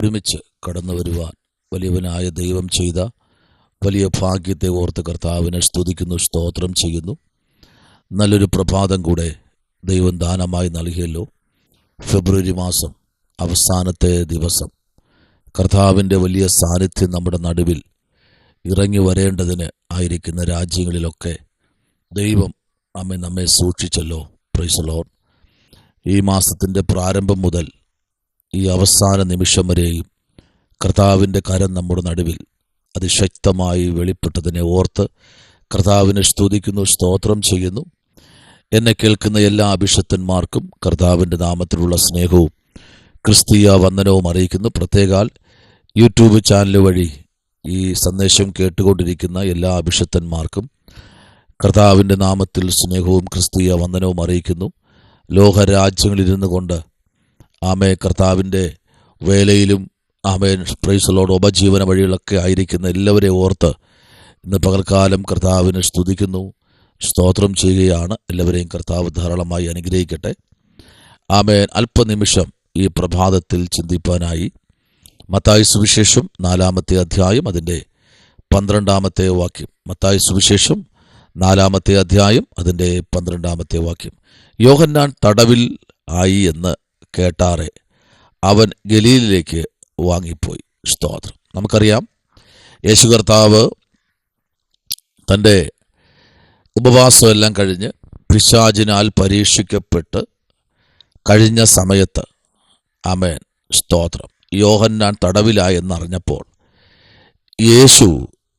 ഒരുമിച്ച് കടന്നു വരുവാൻ വലിയവനായ ദൈവം ചെയ്ത വലിയ ഭാഗ്യത്തെ ഓർത്ത് കർത്താവിനെ സ്തുതിക്കുന്നു, സ്തോത്രം ചെയ്യുന്നു. നല്ലൊരു പ്രഭാതം കൂടെ ദൈവം ദാനമായി നൽകിയല്ലോ. ഫെബ്രുവരി മാസം അവസാനത്തെ ദിവസം കർത്താവിൻ്റെ വലിയ സാന്നിധ്യം നമ്മുടെ നടുവിൽ ഇറങ്ങി വരേണ്ടതിന് ആയിരിക്കുന്ന രാജ്യങ്ങളിലൊക്കെ ദൈവം നമ്മെ സൂക്ഷിച്ചല്ലോ. Price the Lord. ഈ മാസത്തിൻ്റെ പ്രാരംഭം മുതൽ ഈ അവസാന നിമിഷം വരെയും കർത്താവിൻ്റെ കരം നമ്മുടെ നടുവിൽ അതിശക്തമായി വെളിപ്പെട്ടതിനെ ഓർത്ത് കർത്താവിനെ സ്തുതിക്കുന്നു, സ്തോത്രം ചെയ്യുന്നു. എന്നെ കേൾക്കുന്ന എല്ലാ അഭിഷക്തന്മാർക്കും കർത്താവിൻ്റെ നാമത്തിലുള്ള സ്നേഹവും ക്രിസ്തീയ വന്ദനവും അറിയിക്കുന്നു. പ്രത്യേകാൽ യൂട്യൂബ് ചാനൽ വഴി ഈ സന്ദേശം കേട്ടുകൊണ്ടിരിക്കുന്ന എല്ലാ അഭിഷക്തന്മാർക്കും കർത്താവിൻ്റെ നാമത്തിൽ സ്നേഹവും ക്രിസ്തീയ വന്ദനവും അറിയിക്കുന്നു. ലോകരാജ്യങ്ങളിലിരുന്നു കൊണ്ട് കർത്താവിൻ്റെ വേലയിലും പ്രൈസ് ദി ലോർഡ് ഉപജീവന വഴികളൊക്കെ ആയിരിക്കുന്ന എല്ലാവരെയും ഓർത്ത് ഇന്ന് പകൽക്കാലം കർത്താവിനെ സ്തുതിക്കുന്നു, സ്തോത്രം ചെയ്യുകയാണ്. എല്ലാവരെയും കർത്താവ് ധാരാളമായി അനുഗ്രഹിക്കട്ടെ. അല്പനിമിഷം ഈ പ്രഭാതത്തിൽ ചിന്തിപ്പാനായി മത്തായി സുവിശേഷം 4-ാമത്തെ അധ്യായം അതിൻ്റെ 12-ാമത്തെ വാക്യം. മത്തായി സുവിശേഷം 4-ാമത്തെ അധ്യായം അതിൻ്റെ 12-ാമത്തെ വാക്യം. യോഹന്നാൻ തടവിൽ ആയി എന്ന് കേട്ടാറെ അവൻ ഗലീലിലേക്ക് വാങ്ങിപ്പോയി. സ്തോത്രം. നമുക്കറിയാം, യേശു കർത്താവ് തൻ്റെ ഉപവാസമെല്ലാം കഴിഞ്ഞ് പിശാചിനാൽ പരീക്ഷിക്കപ്പെട്ട് കഴിഞ്ഞ സമയത്ത് സ്തോത്രം, യോഹന്നാൻ തടവിലായെന്നറിഞ്ഞപ്പോൾ യേശു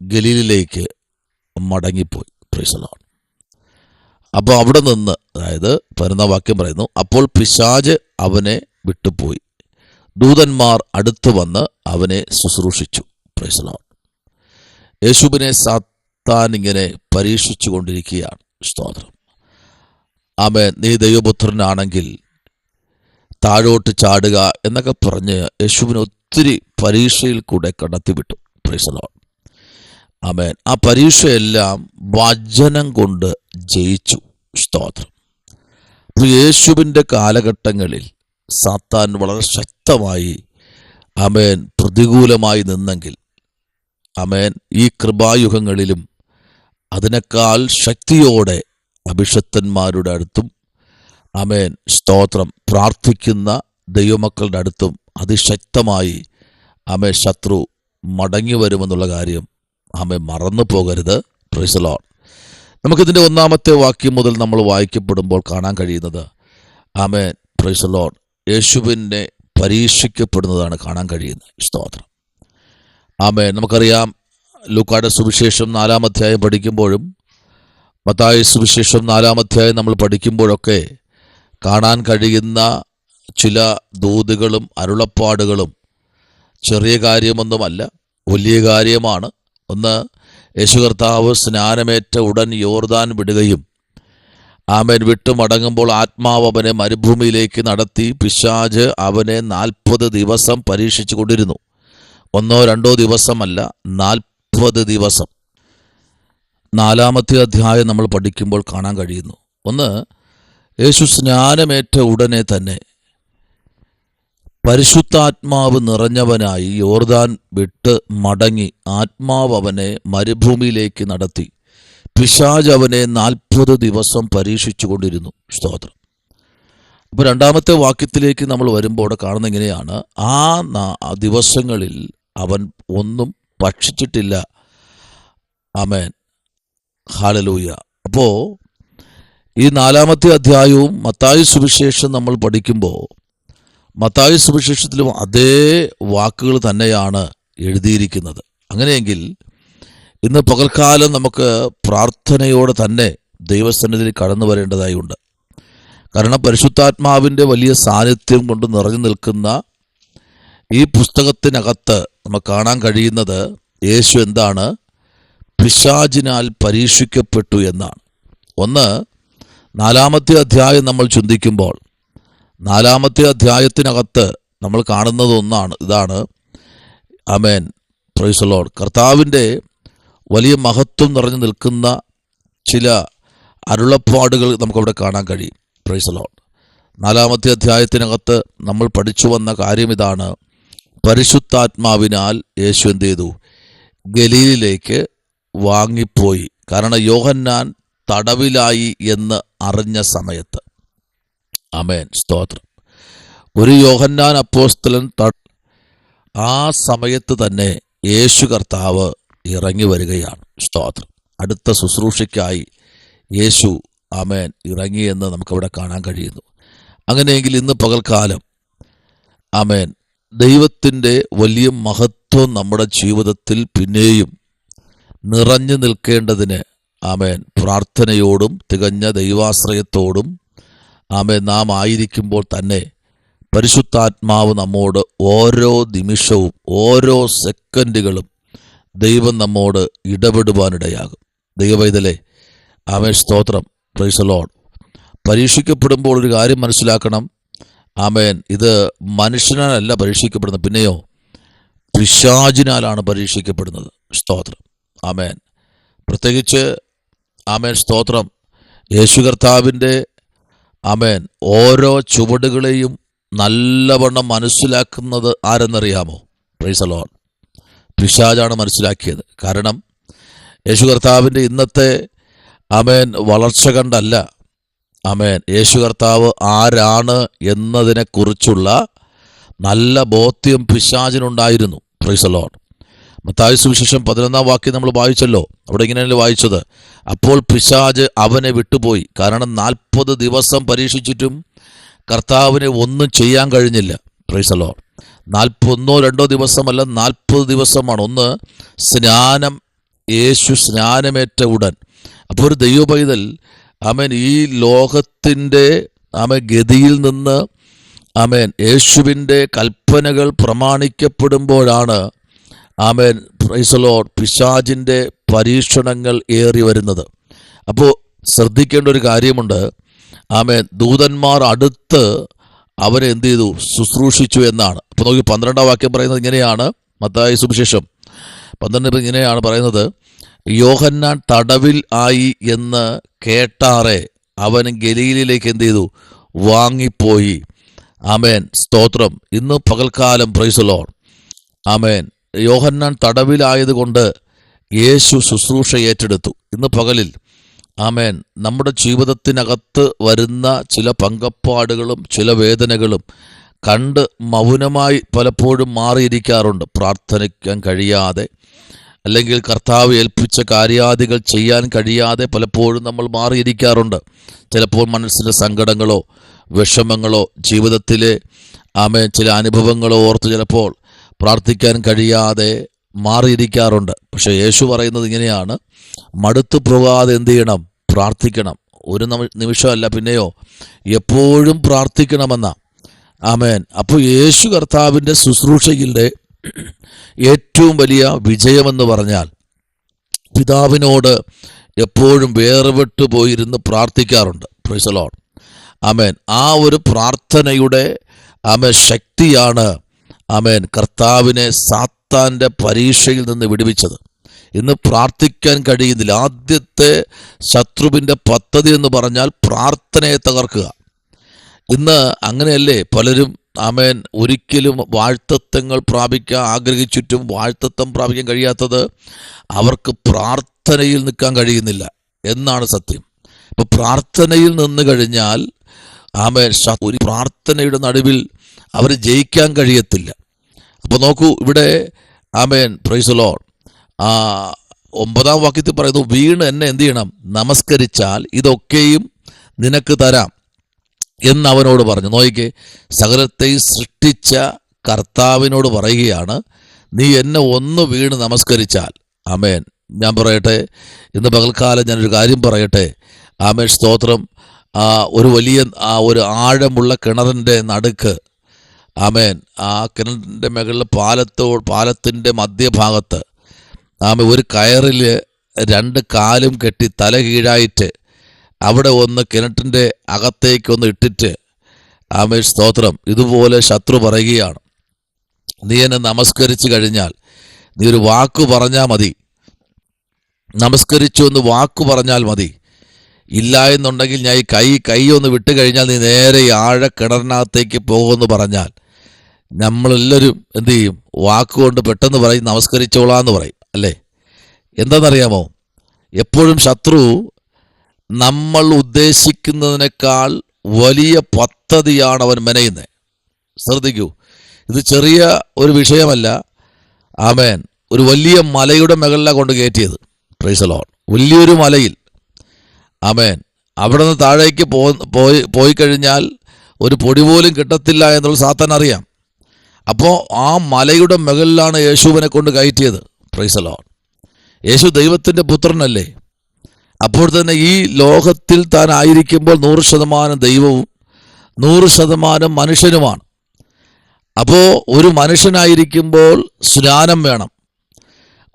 ഗലീലിലേക്ക് മടങ്ങിപ്പോയി. Price the Lord. അപ്പോൾ അവിടെ നിന്ന്, അതായത് 11-ാം വാക്യം പറയുന്നു, അപ്പോൾ പിശാച് അവനെ വിട്ടുപോയി, ദൂതന്മാർ അടുത്ത് വന്ന് അവനെ ശുശ്രൂഷിച്ചു. Price the Lord. യേശുവിനെ സാത്താൻ ഇങ്ങനെ പരീക്ഷിച്ചു കൊണ്ടിരിക്കുകയാണ്. സ്തോത്രം. നീ ദൈവപുത്രനാണെങ്കിൽ താഴോട്ട് ചാടുക എന്നൊക്കെ പറഞ്ഞ് യേശുവിനെ ഒത്തിരി പരീക്ഷയിൽ കൂടെ കടത്തിവിട്ടു. Price the Lord. ആ പരീക്ഷയെല്ലാം വചനം കൊണ്ട് ജയിച്ചു. സ്തോത്രം. യേശുവിൻ്റെ കാലഘട്ടങ്ങളിൽ സാത്താൻ വളരെ ശക്തമായി പ്രതികൂലമായി നിന്നെങ്കിൽ ഈ കൃപായുഗങ്ങളിലും അതിനേക്കാൾ ശക്തിയോടെ അഭിഷക്തന്മാരുടെ അടുത്തും സ്തോത്രം പ്രാർത്ഥിക്കുന്ന ദൈവമക്കളുടെ അടുത്തും അതിശക്തമായി ശത്രു മടങ്ങി വരുമെന്നുള്ള കാര്യം മറന്നു പോകരുത്. Price the Lord. നമുക്കിതിൻ്റെ 1-ാമത്തെ വാക്യം മുതൽ നമ്മൾ വായിക്കപ്പെടുമ്പോൾ കാണാൻ കഴിയുന്നത് പ്രൈസ് ദി ലോർഡ്, യേശുവിനെ പരീക്ഷിക്കപ്പെടുന്നതാണ് കാണാൻ കഴിയുന്നത്. സ്തോത്രം. നമുക്കറിയാം, ലൂക്കായുടെ സുവിശേഷം 4-ാം അധ്യായം പഠിക്കുമ്പോഴും മത്തായി സുവിശേഷം 4-ാം അധ്യായം നമ്മൾ പഠിക്കുമ്പോഴൊക്കെ കാണാൻ കഴിയുന്ന ചില ദൂതുകളും അരുളപ്പാടുകളും ചെറിയ കാര്യമൊന്നുമല്ല, വലിയ കാര്യമാണ്. ഒന്ന്, യേശു കർത്താവ് സ്നാനമേറ്റ ഉടൻ യോർദാൻ വിടുകയും വിട്ടു മടങ്ങുമ്പോൾ ആത്മാവ് അവനെ മരുഭൂമിയിലേക്ക് നടത്തി പിശാച് അവനെ 40 ദിവസം പരീക്ഷിച്ചു കൊണ്ടിരുന്നു. 1-2 ദിവസമല്ല, 40 ദിവസം. 4-ാമത്തെ അധ്യായം നമ്മൾ പഠിക്കുമ്പോൾ കാണാൻ കഴിയുന്നു. ഒന്ന്, യേശു സ്നാനമേറ്റ ഉടനെ തന്നെ പരിശുദ്ധാത്മാവ് നിറഞ്ഞവനായി യോർദാൻ വിട്ട് മടങ്ങി ആത്മാവ് അവനെ മരുഭൂമിയിലേക്ക് നടത്തി പിശാച് അവനെ 40 ദിവസം പരീക്ഷിച്ചു കൊണ്ടിരുന്നു. സ്തോത്രം. അപ്പോൾ 2-ാമത്തെ വാക്യത്തിലേക്ക് നമ്മൾ വരുമ്പോൾ കാണുന്ന ഇങ്ങനെയാണ്, ആ ദിവസങ്ങളിൽ അവൻ ഒന്നും ഭക്ഷിച്ചിട്ടില്ല. ഹല്ലേലൂയ. അപ്പോൾ ഈ 4-ാമത്തെ അധ്യായവും മത്തായി സുവിശേഷം നമ്മൾ പഠിക്കുമ്പോൾ മത്തായി സുവിശേഷത്തിലും അതേ വാക്കുകൾ തന്നെയാണ് എഴുതിയിരിക്കുന്നത്. അങ്ങനെയെങ്കിൽ ഇന്ന് പകൽക്കാലം നമുക്ക് പ്രാർത്ഥനയോടെ തന്നെ ദൈവസന്നിധിയിൽ കടന്നു വരേണ്ടതായി ഉണ്ട്. കാരണം പരിശുദ്ധാത്മാവിൻ്റെ വലിയ സാന്നിധ്യം കൊണ്ട് നിറഞ്ഞു നിൽക്കുന്ന ഈ പുസ്തകത്തിനകത്ത് നമുക്ക് കാണാൻ കഴിയുന്നത് യേശു എന്താണ്? പിശാചിനാൽ പരീക്ഷിക്കപ്പെട്ടു എന്നാണ്. ഒന്ന്, 4-ാമത്തെ അധ്യായം നമ്മൾ ചിന്തിക്കുമ്പോൾ 4-ാമത്തെ അധ്യായത്തിനകത്ത് നമ്മൾ കാണുന്നത് ഇതാണ്. Price the Lord. കർത്താവിൻ്റെ വലിയ മഹത്വം നിറഞ്ഞു നിൽക്കുന്ന ചില അരുളപ്പാടുകൾ നമുക്കവിടെ കാണാൻ കഴിയും. Praise the lord. 4-ാമത്തെ അധ്യായത്തിനകത്ത് നമ്മൾ പഠിച്ചു വന്ന കാര്യം ഇതാണ്. പരിശുദ്ധാത്മാവിനാൽ യേശു എന്ത് ചെയ്തു? ഗലീലിലേക്ക് വാങ്ങിപ്പോയി. കാരണം യോഹന്നാൻ തടവിലായി എന്ന് അറിഞ്ഞ സമയത്ത്. ആമേൻ, സ്തോത്രം. ഒരു യോഹന്നാൻ അപ്പോസ്തലൻ ആ സമയത്ത് തന്നെ യേശു കർത്താവ് ഇറങ്ങി വരികയാണ്. സ്തോത്രം. അടുത്ത ശുശ്രൂഷയ്ക്കായി യേശു ആമേൻ ഇറങ്ങിയെന്ന് നമുക്കവിടെ കാണാൻ കഴിയുന്നു. അങ്ങനെയെങ്കിൽ ഇന്ന് പകൽക്കാലം ആമേൻ ദൈവത്തിൻ്റെ വലിയ മഹത്വം നമ്മുടെ ജീവിതത്തിൽ പിന്നെയും നിറഞ്ഞു നിൽക്കേണ്ടതിന് ആമേൻ പ്രാർത്ഥനയോടും തികഞ്ഞ ദൈവാശ്രയത്തോടും ആമേൻ നാം ആയിരിക്കുമ്പോൾ തന്നെ പരിശുദ്ധാത്മാവ് നമ്മോട് ഓരോ നിമിഷവും ഓരോ സെക്കൻഡുകളും ദൈവം നമ്മോട് ഇടപെടുവാനിടയാകും. ദൈവവൈതലേ, ആമേൻ, സ്തോത്രം. Price the Lord. പരീക്ഷിക്കപ്പെടുമ്പോൾ ഒരു കാര്യം മനസ്സിലാക്കണം. ആമേൻ, ഇത് മനുഷ്യനാലല്ല പരീക്ഷിക്കപ്പെടുന്നത്, പിന്നെയോ പിശാചിനാലാണ് പരീക്ഷിക്കപ്പെടുന്നത്. സ്തോത്രം. ആമേൻ. പ്രത്യേകിച്ച് ആമേൻ, സ്തോത്രം, യേശു കർത്താവിൻ്റെ ആമേൻ ഓരോ ചുവടുകളെയും നല്ലവണ്ണം മനസ്സിലാക്കുന്നത് ആരെന്നറിയാമോ? Praise the lord. പിശാചാണ് മനസ്സിലാക്കിയത്. കാരണം യേശു കർത്താവിൻ്റെ ഇന്നത്തെ ആമേൻ വളർച്ച കണ്ടല്ല, ആമേൻ യേശു കർത്താവ് ആരാണ് എന്നതിനെക്കുറിച്ചുള്ള നല്ല ബോധ്യം പിശാചിനുണ്ടായിരുന്നു. Praise the lord. മത്തായി സുവിശേഷം 11-ാം വാക്യം നമ്മൾ വായിച്ചല്ലോ. അവിടെ ഇങ്ങനെയല്ലേ വായിച്ചത്? അപ്പോൾ പിശാച് അവനെ വിട്ടുപോയി. കാരണം 40 ദിവസം പരീക്ഷിച്ചിട്ടും കർത്താവിനെ ഒന്നും ചെയ്യാൻ കഴിഞ്ഞില്ല. Price the Lord. 1-2 ദിവസമല്ല, 40 ദിവസമാണ്. ഒന്ന് സ്നാനം, യേശു സ്നാനമേറ്റ ഉടൻ. അപ്പോൾ ഒരു ദൈവ പൈതൽ ആമേൻ ഈ ലോകത്തിൻ്റെ ആമേൻ ഗതിയിൽ നിന്ന് ആമേൻ യേശുവിൻ്റെ കൽപ്പനകൾ പ്രമാണിക്കപ്പെടുമ്പോഴാണ് ആമേൻ പ്രൈസ് ദി ലോർഡ് പിശാചിൻ്റെ പരീക്ഷണങ്ങൾ ഏറി വരുന്നത്. അപ്പോൾ ശ്രദ്ധിക്കേണ്ട ഒരു കാര്യമുണ്ട്. ആമേൻ ദൂതന്മാർ അടുത്ത് അവരെ എന്ത് ചെയ്തു? ശുശ്രൂഷിച്ചു എന്നാണ്. അപ്പോൾ നോക്കി 12-ാം വാക്യം പറയുന്നത് ഇങ്ങനെയാണ്. മത്തായി സുവിശേഷം 12 ഇങ്ങനെയാണ് പറയുന്നത്: യോഹന്നാൻ തടവിൽ ആയി എന്ന് കേട്ടാറെ അവൻ ഗലീലിലേക്ക് എന്ത് ചെയ്തു? വാങ്ങിപ്പോയി. ആമേൻ, സ്തോത്രം. ഇന്ന് പകൽക്കാലം പ്രൈസ് ദി ലോർഡ് ആമേൻ യോഹന്നാൻ തടവിലായതുകൊണ്ട് യേശു ശുശ്രൂഷ ഏറ്റെടുത്തു. ഇന്ന് പകലിൽ ആമേൻ നമ്മുടെ ജീവിതത്തിനകത്ത് വരുന്ന ചില പങ്കപ്പാടുകളും ചില വേദനകളും കണ്ട് മൗനമായി പലപ്പോഴും മാറിയിരിക്കാറുണ്ട്. പ്രാർത്ഥിക്കാൻ കഴിയാതെ, അല്ലെങ്കിൽ കർത്താവ് ഏൽപ്പിച്ച കാര്യാദികൾ ചെയ്യാൻ കഴിയാതെ പലപ്പോഴും നമ്മൾ മാറിയിരിക്കാറുണ്ട്. ചിലപ്പോൾ മനസ്സിൻ്റെ സങ്കടങ്ങളോ വിഷമങ്ങളോ ജീവിതത്തിലെ ആമേൻ ചില അനുഭവങ്ങളോ ഓർത്ത് ചിലപ്പോൾ പ്രാർത്ഥിക്കാൻ കഴിയാതെ മാറിയിരിക്കാറുണ്ട്. പക്ഷേ യേശു പറയുന്നത് ഇങ്ങനെയാണ്: മടുത്തു പോകാതെ എന്ത് ചെയ്യണം? പ്രാർത്ഥിക്കണം. ഒരു നിമിഷമല്ല, പിന്നെയോ എപ്പോഴും പ്രാർത്ഥിക്കണമെന്ന. ആമേൻ. അപ്പോൾ യേശു കർത്താവിൻ്റെ ശുശ്രൂഷയിലെ ഏറ്റവും വലിയ വിജയമെന്ന് പറഞ്ഞാൽ പിതാവിനോട് എപ്പോഴും വേർപെട്ടു പോയിരുന്ന് പ്രാർത്ഥിക്കാറുണ്ട്. Praise the lord. ആമേൻ. ആ ഒരു പ്രാർത്ഥനയുടെ ആമേൻ ശക്തിയാണ് ആമേൻ കർത്താവിനെ സാത്താൻ്റെ പരീക്ഷയിൽ നിന്ന് വിടുവിച്ചത്. ഇന്ന് പ്രാർത്ഥിക്കാൻ കഴിയുന്നില്ല. ആദ്യത്തെ ശത്രുവിൻ്റെ പദ്ധതി എന്ന് പറഞ്ഞാൽ പ്രാർത്ഥനയെ തകർക്കുക. ഇന്ന് അങ്ങനെയല്ലേ പലരും ആമേൻ ഒരിക്കലും വാഴ്ത്തത്വങ്ങൾ പ്രാപിക്കാൻ ആഗ്രഹിച്ചിട്ടും വാഴ്ത്തത്വം പ്രാപിക്കാൻ കഴിയാത്തത്? അവർക്ക് പ്രാർത്ഥനയിൽ നിൽക്കാൻ കഴിയുന്നില്ല എന്നാണ് സത്യം. അപ്പോൾ പ്രാർത്ഥനയിൽ നിന്ന് കഴിഞ്ഞാൽ ആമേൻ ഒരു പ്രാർത്ഥനയുടെ നടുവിൽ അവർ ജയിക്കാൻ കഴിയത്തില്ല. അപ്പോൾ നോക്കൂ, ഇവിടെ ആമേൻ പ്രൈസ് ദി ലോർഡ് 9-ാം വാക്യത്തിൽ പറയുന്നു: വീണ് എന്നെ എന്ത് ചെയ്യണം? നമസ്കരിച്ചാൽ ഇതൊക്കെയും നിനക്ക് തരാം എന്ന് അവനോട് പറഞ്ഞു. നോക്കിക്കേ, സകലത്തെ സൃഷ്ടിച്ച കർത്താവിനോട് പറയുകയാണ്: നീ എന്നെ ഒന്ന് വീണ് നമസ്കരിച്ചാൽ. ആമേൻ. ഞാൻ പറയട്ടെ, ഇന്ന് പകൽക്കാലം ഞാനൊരു കാര്യം പറയട്ടെ. ആമേൻ, സ്തോത്രം. ഒരു വലിയ ഒരു ആഴമുള്ള കിണറിൻ്റെ നടുക്ക്, ആമേൻ, ആ കിണറിൻ്റെ മുകളിൽ പാലത്തിൻ്റെ മധ്യഭാഗത്ത് ആമേൻ ഒരു കയറിൽ 2 കാലും കെട്ടി തല കീഴായിട്ട് അവിടെ ഒന്ന് കിണറ്റിൻ്റെ അകത്തേക്കൊന്ന് ഇട്ടിട്ട് ആമേൻ, സ്തോത്രം, ഇതുപോലെ ശത്രു പറയുകയാണ്: നീ എന്നെ നമസ്കരിച്ചു കഴിഞ്ഞാൽ നീ ഒരു വാക്ക് പറഞ്ഞാൽ മതി. നമസ്കരിച്ചു എന്ന് വാക്ക് പറഞ്ഞാൽ മതി. ഇല്ല എന്നുണ്ടെങ്കിൽ ഞാൻ ഈ കൈ ഒന്ന് വിട്ട് കഴിഞ്ഞാൽ നീ നേരെ ആഴ കിണറിനകത്തേക്ക് പോകുമെന്ന് പറഞ്ഞാൽ നമ്മളെല്ലാവരും എന്ത് ചെയ്യും? വാക്കുകൊണ്ട് പെട്ടെന്ന് പറയും നമസ്കരിച്ചോളാന്ന് പറയും, അല്ലേ? എന്താണെന്നറിയാമോ? എപ്പോഴും ശത്രു നമ്മൾ ഉദ്ദേശിക്കുന്നതിനേക്കാൾ വലിയ പദ്ധതിയാണ് അവൻ മെനയുന്നത്. ശ്രദ്ധിക്കൂ, ഇത് ചെറിയ ഒരു വിഷയമല്ല. ആമേൻ. ഒരു വലിയ മലയുടെ മുകളിലാണ് കൊണ്ട് കയറ്റിയത്. Praise the lord. വലിയൊരു മലയിൽ. ആമേൻ. അവിടെ നിന്ന് താഴേക്ക് പോയി കഴിഞ്ഞാൽ ഒരു പൊടി പോലും കിട്ടത്തില്ല എന്നുള്ള സാത്താൻ അറിയാം. അപ്പോൾ ആ മലയുടെ മുകളിലാണ് യേശുവിനെ കൊണ്ട് കയറ്റിയത്. Praise the Lord. യേശു ദൈവത്തിൻ്റെ പുത്രനല്ലേ? അപ്പോൾ തന്നെ ഈ ലോകത്തിൽ താൻ ആയിരിക്കുമ്പോൾ 100% ദൈവവും 100% മനുഷ്യനുമാണ്. അപ്പോൾ ഒരു മനുഷ്യനായിരിക്കുമ്പോൾ സ്നാനം വേണം.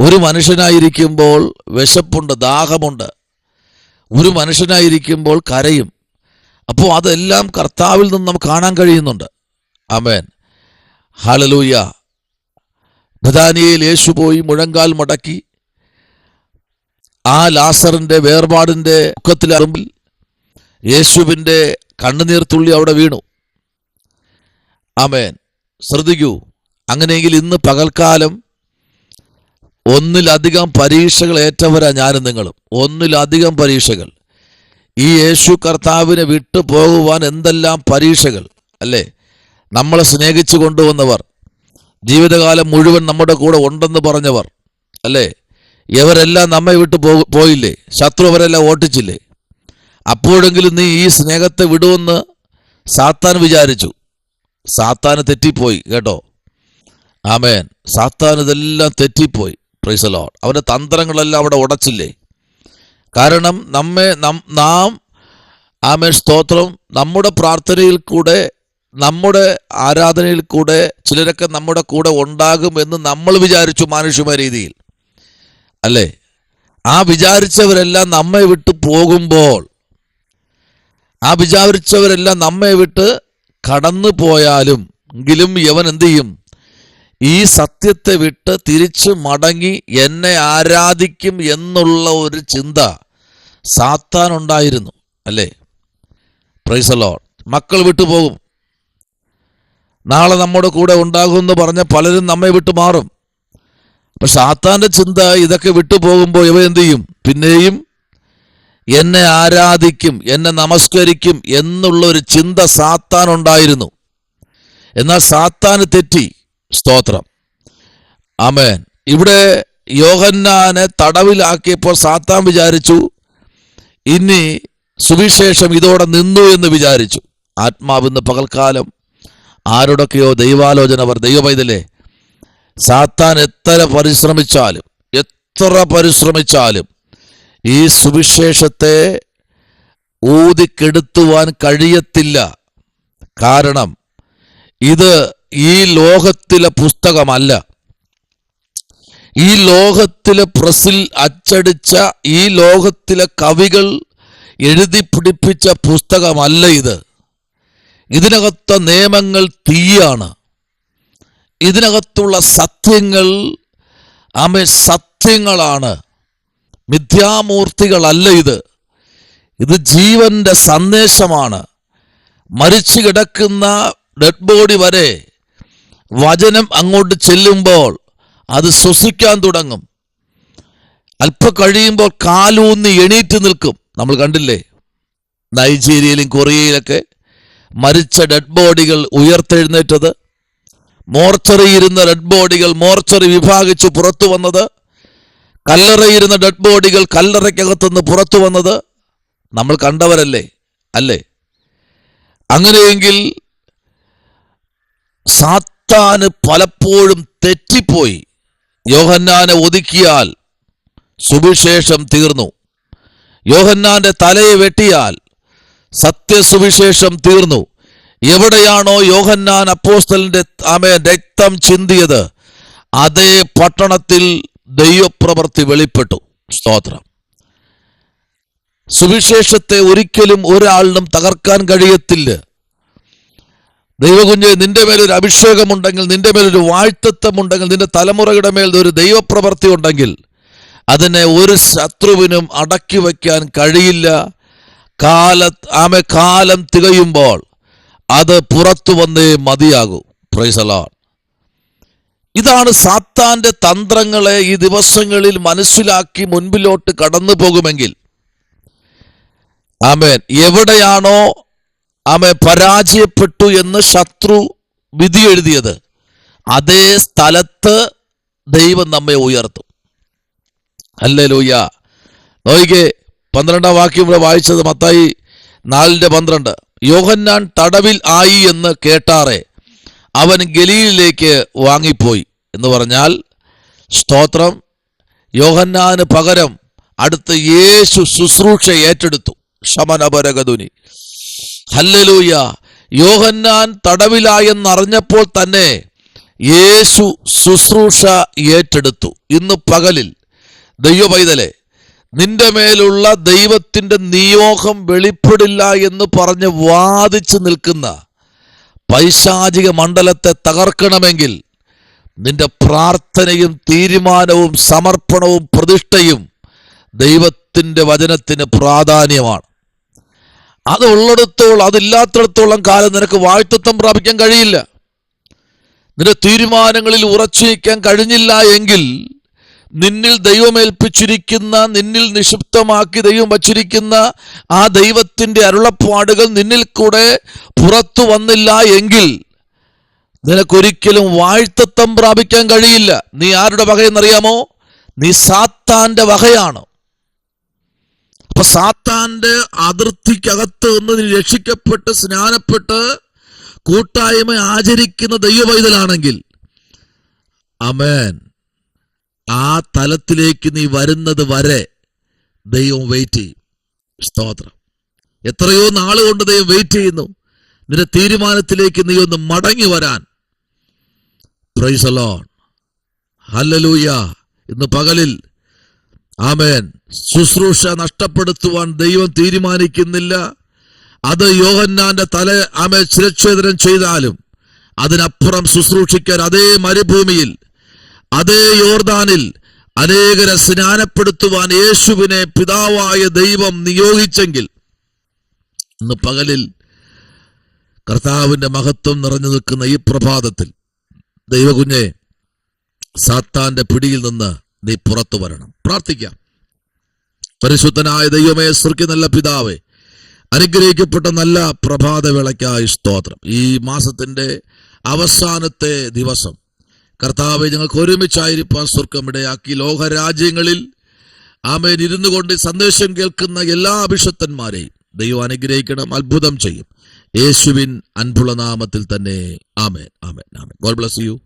ഒരു മനുഷ്യനായിരിക്കുമ്പോൾ വിശപ്പുണ്ട്, ദാഹമുണ്ട്. ഒരു മനുഷ്യനായിരിക്കുമ്പോൾ കരയും. അപ്പോൾ അതെല്ലാം കർത്താവിൽ നിന്ന് നമുക്ക് കാണാൻ കഴിയുന്നുണ്ട്. ആമേൻ. ഹല്ലേലൂയ. ബഥാനിയയിൽ യേശു പോയി മുഴങ്കാൽ മടക്കി ആ ലാസറിൻ്റെ വേർപാടിൻ്റെ മുഖത്തിലറുമ്പിൽ യേശുവിൻ്റെ കണ്ണുനീർ തുള്ളി അവിടെ വീണു. ആമേൻ. ശ്രദ്ധിക്കൂ. അങ്ങനെയെങ്കിൽ ഇന്ന് പകൽക്കാലം ഒന്നിലധികം പരീക്ഷകൾ ഏറ്റവരാ ഞാനും നിങ്ങളും. ഒന്നിലധികം പരീക്ഷകൾ. ഈ യേശു കർത്താവിനെ വിട്ടു പോകുവാൻ എന്തെല്ലാം പരീക്ഷകൾ, അല്ലേ? നമ്മളെ സ്നേഹിച്ചു കൊണ്ടുവന്നവർ, ജീവിതകാലം മുഴുവൻ നമ്മുടെ കൂടെ ഉണ്ടെന്ന് പറഞ്ഞവർ, അല്ലേ? ഇവരെല്ലാം നമ്മെ വിട്ടു പോയില്ലേ? ശത്രു അവരെല്ലാം ഓട്ടിച്ചില്ലേ? അപ്പോഴെങ്കിലും നീ ഈ സ്നേഹത്തെ വിടുമെന്ന് സാത്താൻ വിചാരിച്ചു. സാത്താന് തെറ്റിപ്പോയി കേട്ടോ. ആമേൻ. സാത്താൻ ഇതെല്ലാം തെറ്റിപ്പോയി. Price the Lord. അവൻ്റെ തന്ത്രങ്ങളെല്ലാം അവിടെ ഉടച്ചില്ലേ? കാരണം നാം ആമേൻ സ്തോത്രം, നമ്മുടെ പ്രാർത്ഥനയിൽ കൂടെ, നമ്മുടെ ആരാധനയിൽ കൂടെ ചിലരൊക്കെ നമ്മുടെ കൂടെ ഉണ്ടാകുമെന്ന് നമ്മൾ വിചാരിച്ചു മാനുഷികമായ രീതിയിൽ, അല്ലേ? ആ വിചാരിച്ചവരെല്ലാം നമ്മെ വിട്ട് പോകുമ്പോൾ, ആ വിചാരിച്ചവരെല്ലാം നമ്മെ വിട്ട് കടന്നു പോയാലും എങ്കിലും യവൻ എന്ത് ചെയ്യും? ഈ സത്യത്തെ വിട്ട് തിരിച്ചു മടങ്ങി എന്നെ ആരാധിക്കും എന്നുള്ള ഒരു ചിന്ത സാത്താനുണ്ടായിരുന്നു, അല്ലേ? Price the Lord. മക്കൾ വിട്ടുപോകും. നാളെ നമ്മുടെ കൂടെ ഉണ്ടാകുമെന്ന് പറഞ്ഞ പലരും നമ്മെ വിട്ടു മാറും. അപ്പം സാത്താൻ്റെ ചിന്ത ഇതൊക്കെ വിട്ടുപോകുമ്പോൾ ഇവ എന്തു ചെയ്യും? പിന്നെയും എന്നെ ആരാധിക്കും, എന്നെ നമസ്കരിക്കും എന്നുള്ളൊരു ചിന്ത സാത്താനുണ്ടായിരുന്നു. എന്നാൽ സാത്താന് തെറ്റി. സ്തോത്രം. ആമേൻ. ഇവിടെ യോഹന്നാനെ തടവിലാക്കിയപ്പോൾ സാത്താൻ വിചാരിച്ചു ഇനി സുവിശേഷം ഇതോടെ നിന്നു എന്ന് വിചാരിച്ചു. ആത്മാവിന്ന് പകൽക്കാലം ആരോടൊക്കെയോ ദൈവാലോചന ദൈവപൈതലേ, സാത്താൻ എത്ര പരിശ്രമിച്ചാലും ഈ സുവിശേഷത്തെ ഊതിക്കെടുത്തുവാൻ കഴിയത്തില്ല. കാരണം ഇത് ഈ ലോകത്തിലെ പുസ്തകമല്ല. ഈ ലോകത്തിലെ പ്രസിൽ അച്ചടിച്ച, ഈ ലോകത്തിലെ കവികൾ എഴുതി പിടിപ്പിച്ച പുസ്തകമല്ല ഇത്. ഇതിനകത്തെ നിയമങ്ങൾ തീയാണ്. ഇതിനകത്തുള്ള സത്യങ്ങൾ സത്യങ്ങളാണ്, മിഥ്യാമൂർത്തികളല്ല ഇത്. ഇത് ജീവന്റെ സന്ദേശമാണ്. മരിച്ചു കിടക്കുന്ന ഡെഡ് ബോഡി വരെ വചനം അങ്ങോട്ട് ചെല്ലുമ്പോൾ അത് ശ്വസിക്കാൻ തുടങ്ങും. അല്പം കഴിയുമ്പോൾ കാലൂന്നി എണീറ്റ് നിൽക്കും. നമ്മൾ കണ്ടില്ലേ, നൈജീരിയയിലും കൊറിയയിലൊക്കെ മരിച്ച ഡെഡ് ബോഡികൾ ഉയർത്തെഴുന്നേറ്റത്, മോർച്ചറിയിരുന്ന ഡെഡ് ബോഡികൾ മോർച്ചറി വിഭാഗിച്ച് പുറത്തു വന്നത്, കല്ലറയിരുന്ന ഡെഡ് ബോഡികൾ കല്ലറയ്ക്കകത്തുനിന്ന് പുറത്തു വന്നത് നമ്മൾ കണ്ടവരല്ലേ, അല്ലേ? അങ്ങനെയെങ്കിൽ സാത്താന് പലപ്പോഴും തെറ്റിപ്പോയി. യോഹന്നാനെ ഒതുക്കിയാൽ സുവിശേഷം തീർന്നു. യോഹന്നാന്റെ തലയെ വെട്ടിയാൽ സത്യസുവിശേഷം തീർന്നു. എവിടെയാണോ യോഹന്നാൻ അപ്പോസ്തലന്റെ രക്തം ചിന്തിയത്, അതേ പട്ടണത്തിൽ ദൈവപ്രവൃത്തി വെളിപ്പെട്ടു. സ്തോത്രം. സുവിശേഷത്തെ ഒരിക്കലും ഒരാളിനും തകർക്കാൻ കഴിയത്തില്ല. ദൈവകുഞ്ഞെ, നിന്റെ മേലൊരു അഭിഷേകമുണ്ടെങ്കിൽ, നിന്റെ മേലൊരു വാഴ്ത്തത്വമുണ്ടെങ്കിൽ, നിന്റെ തലമുറയുടെ മേൽ ഒരു ദൈവപ്രവൃത്തി ഉണ്ടെങ്കിൽ അതിനെ ഒരു ശത്രുവിനും അടക്കി വയ്ക്കാൻ കഴിയില്ല. കാലം തികയുമ്പോൾ അത് പുറത്തു വന്നേ മതിയാകൂ. Price the Lord. ഇതാണ് സാത്താന്റെ തന്ത്രങ്ങളെ ഈ ദിവസങ്ങളിൽ മനസ്സിലാക്കി മുൻപിലോട്ട് കടന്നു പോകുമെങ്കിൽ, ആമേൻ, എവിടെയാണോ പരാജയപ്പെട്ടു എന്ന് ശത്രു വിധി എഴുതിയത്, അതേ സ്ഥലത്ത് ദൈവം നമ്മെ ഉയർത്തും. ഹല്ലേലൂയ. നോക്കിക്കേ, 12-ാം വാക്യം ഇവിടെ വായിച്ചത് മത്തായി 4:12. യോഹന്നാൻ തടവിൽ ആയി എന്ന് കേട്ടാറെ അവൻ ഗലീലിലേക്ക് വാങ്ങിപ്പോയി എന്ന് പറഞ്ഞാൽ, സ്തോത്രം, യോഹന്നാന് പകരം അടുത്ത് യേശു ശുശ്രൂഷ ഏറ്റെടുത്തു. ശമനപരഗതുനി. ഹല്ലേലൂയ. യോഹന്നാൻ തടവിലായെന്നറിഞ്ഞപ്പോൾ തന്നെ യേശു ശുശ്രൂഷ ഏറ്റെടുത്തു. ഇന്ന് പകലിൽ ദൈവപൈതലെ, നിന്റെ മേലുള്ള ദൈവത്തിന്റെ നിയോഗം വെളിപ്പെടില്ല എന്ന് പറഞ്ഞ് വാദിച്ചു നിൽക്കുന്ന പൈശാചിക മണ്ഡലത്തെ തകർക്കണമെങ്കിൽ നിന്റെ പ്രാർത്ഥനയും തീരുമാനവും സമർപ്പണവും പ്രതിഷ്ഠയും ദൈവത്തിന്റെ വചനത്തിന് പ്രാധാന്യമാണ്. അതില്ലാത്തിടത്തോളം കാലം നിനക്ക് വാഴ്ത്തത്വം പ്രാപിക്കാൻ കഴിയില്ല. നിന്റെ തീരുമാനങ്ങളിൽ ഉറച്ചു നിൽക്കാൻ കഴിഞ്ഞില്ല എങ്കിൽ നിന്നിൽ ദൈവമേൽപ്പിച്ചിരിക്കുന്ന, നിന്നിൽ നിക്ഷിപ്തമാക്കി ദൈവം വച്ചിരിക്കുന്ന ആ ദൈവത്തിന്റെ അരുളപ്പാടുകൾ നിന്നിൽ കൂടെ പുറത്തു വന്നില്ല എങ്കിൽ നിനക്കൊരിക്കലും വാഴ്ത്തത്വം പ്രാപിക്കാൻ കഴിയില്ല. നീ ആരുടെ വകയെന്നറിയാമോ? നീ സാത്താന്റെ വകയാണ്. അപ്പൊ സാത്താന്റെ അതിർത്തിക്കകത്ത് നിന്ന് നീ രക്ഷിക്കപ്പെട്ട് സ്നാനപ്പെട്ട് കൂട്ടായ്മ ആചരിക്കുന്ന ദൈവപൈതലാണെങ്കിൽ, ആമേൻ, ആ തലത്തിലേക്ക് നീ വരുന്നത് വരെ ദൈവം വെയിറ്റ് ചെയ്യും. സ്തോത്രം. എത്രയോ നാളുകൊണ്ട് ദൈവം വെയിറ്റ് ചെയ്യുന്നു നിന്റെ തീരുമാനത്തിലേക്ക് നീ ഒന്ന് മടങ്ങി വരാൻ. Price the Lord. ഹല്ലേലൂയ. ഇന്ന് പകലിൽ, ആമേൻ, ശുശ്രൂഷ നഷ്ടപ്പെടുത്തുവാൻ ദൈവം തീരുമാനിക്കുന്നില്ല. അത് യോഹന്നാന്റെ ശിരച്ഛേദനം ചെയ്താലും അതിനപ്പുറം ശുശ്രൂഷിക്കാൻ അതേ മരുഭൂമിയിൽ, അതേ യോർദാനിൽ അനേകരെ സ്നാനപ്പെടുത്തുവാൻ യേശുവിനെ പിതാവായ ദൈവം നിയോഗിച്ചെങ്കിൽ, ഇന്ന് പകലിൽ കർത്താവിന്റെ മഹത്വം നിറഞ്ഞു നിൽക്കുന്ന ഈ പ്രഭാതത്തിൽ ദൈവകുഞ്ഞെ, സാത്താന്റെ പിടിയിൽ നിന്ന് നീ പുറത്തു വരണം. പ്രാർത്ഥിക്കാം. പരിശുദ്ധനായ ദൈവമേ, സ്വർഗ്ഗീയ നല്ല പിതാവേ, അനുഗ്രഹിക്കപ്പെട്ട നല്ല പ്രഭാതവേളയ്ക്കായി സ്തോത്രം. ഈ മാസത്തിന്റെ അവസാനത്തെ ദിവസം കർത്താവെ, ഞങ്ങൾക്ക് ഒരുമിച്ചായിരിക്കാൻ സ്വർഗ്ഗം ഇടയാക്കി. ലോകരാജ്യങ്ങളിൽ ആമേൻ ഇരുന്നു കൊണ്ട് സന്ദേശം കേൾക്കുന്ന എല്ലാ അഭിഷക്തന്മാരെയും ദൈവം അനുഗ്രഹിക്കണം, അത്ഭുതം ചെയ്യും. യേശുവിൻ അൻപുള്ള നാമത്തിൽ തന്നെ. ആമേൻ, ആമേൻ, ആമേൻ. God bless U.